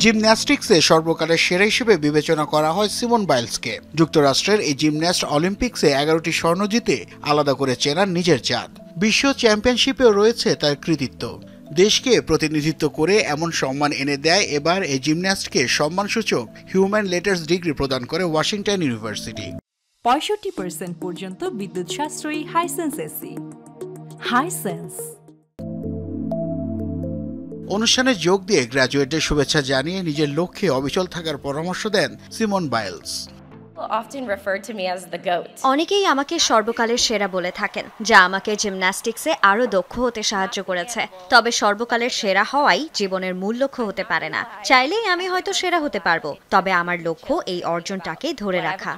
জিমন্যাস্টিক্সে সর্বকালের সেরা হিসেবে বিবেচনা করা হয় সিমন বাইলসকে। যুক্তরাষ্ট্রের এই জিমন্যাস্ট অলিম্পিক্সে 11টি স্বর্ণ জিতে আলাদা করে চেনার নিজের জাত। বিশ্ব চ্যাম্পিয়নশিপেও রয়েছে তার কৃতিত্ব। দেশকে প্রতিনিধিত্ব করে এমন সম্মান এনে দেয় এবার এই জিমন্যাস্টকে সম্মানসূচক হিউম্যান লেটার্স ডিগ্রি প্রদান করে ওয়াশিংটন ইউনিভার্সিটি। 65% পর্যন্ত বিদ্যুৎ সাশ্রয়ী হাইসেন্স এসি। হাইসেন্স অনুষ্ঠানে যোগ দিয়ে গ্র্যাজুয়েটদের শুভেচ্ছা জানিয়ে নিজের লক্ষ্যে অবিচল থাকার পরামর্শ দেন সিমন বাইলস। অনেকেই আমাকে সর্বকালের সেরা বলে থাকেন, যা আমাকে জিমন্যাস্টিক্সে আরো দক্ষ হতে সাহায্য করেছে। তবে সর্বকালের সেরা হওয়াই জীবনের মূল লক্ষ্য হতে পারে না। চাইলেই আমি হয়তো সেরা হতে পারবো, তবে আমার লক্ষ্য এই অর্জনটাকে ধরে রাখা।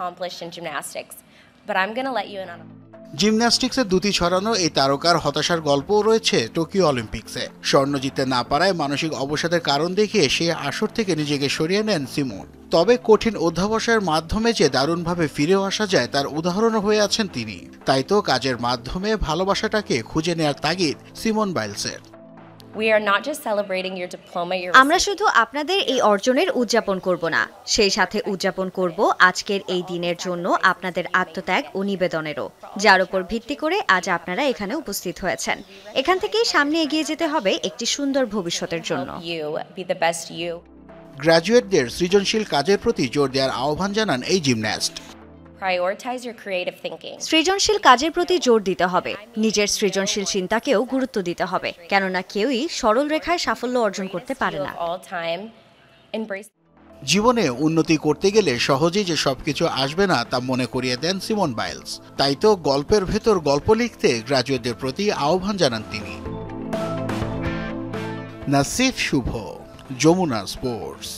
জিমন্যাস্টিক্সে দুটি ছড়ানো এই তারকার হতাশার গল্পও রয়েছে টোকিও অলিম্পিক্সে। স্বর্ণ জিততে না পারায় মানসিক অবসাদের কারণ দেখিয়ে সে আসর থেকে নিজেকে সরিয়ে নেন সিমন। তবে কঠিন অধ্যাবসায়ের মাধ্যমে যে দারুণভাবে ফিরেও আসা যায় তার উদাহরণ হয়ে আছেন তিনি। তাই তো কাজের মাধ্যমে ভালোবাসাটাকে খুঁজে নেয়ার তাগিদ সিমন বাইলসের। আমরা শুধু আপনাদের এই অর্জনের উদযাপন করব না, সেই সাথে উদযাপন করব আজকের এই দিনের জন্য আপনাদের আত্মত্যাগ ও নিবেদনেরও, যার উপর ভিত্তি করে আজ আপনারা এখানে উপস্থিত হয়েছেন। এখান থেকেই সামনে এগিয়ে যেতে হবে একটি সুন্দর ভবিষ্যতের জন্য। গ্র্যাজুয়েটদের সৃজনশীল কাজের প্রতি জোর দেওয়ার আহ্বান জানান এই জিমন্যাস্ট। সৃজনশীল কাজের প্রতি জোর দিতে হবে, নিজের সৃজনশীল চিন্তাকেও গুরুত্ব দিতে হবে, কেননা কেউই সরল রেখায় সাফল্য অর্জন করতে পারে না। জীবনে উন্নতি করতে গেলে সহজেই যে সবকিছু আসবে না তা মনে করিয়ে দেন সিমন বাইলস। তাই তো গল্পের ভেতর গল্প লিখতে গ্র্যাজুয়েটদের প্রতি আহ্বান জানান তিনি। নাসিফ শুভ, যমুনা স্পোর্টস।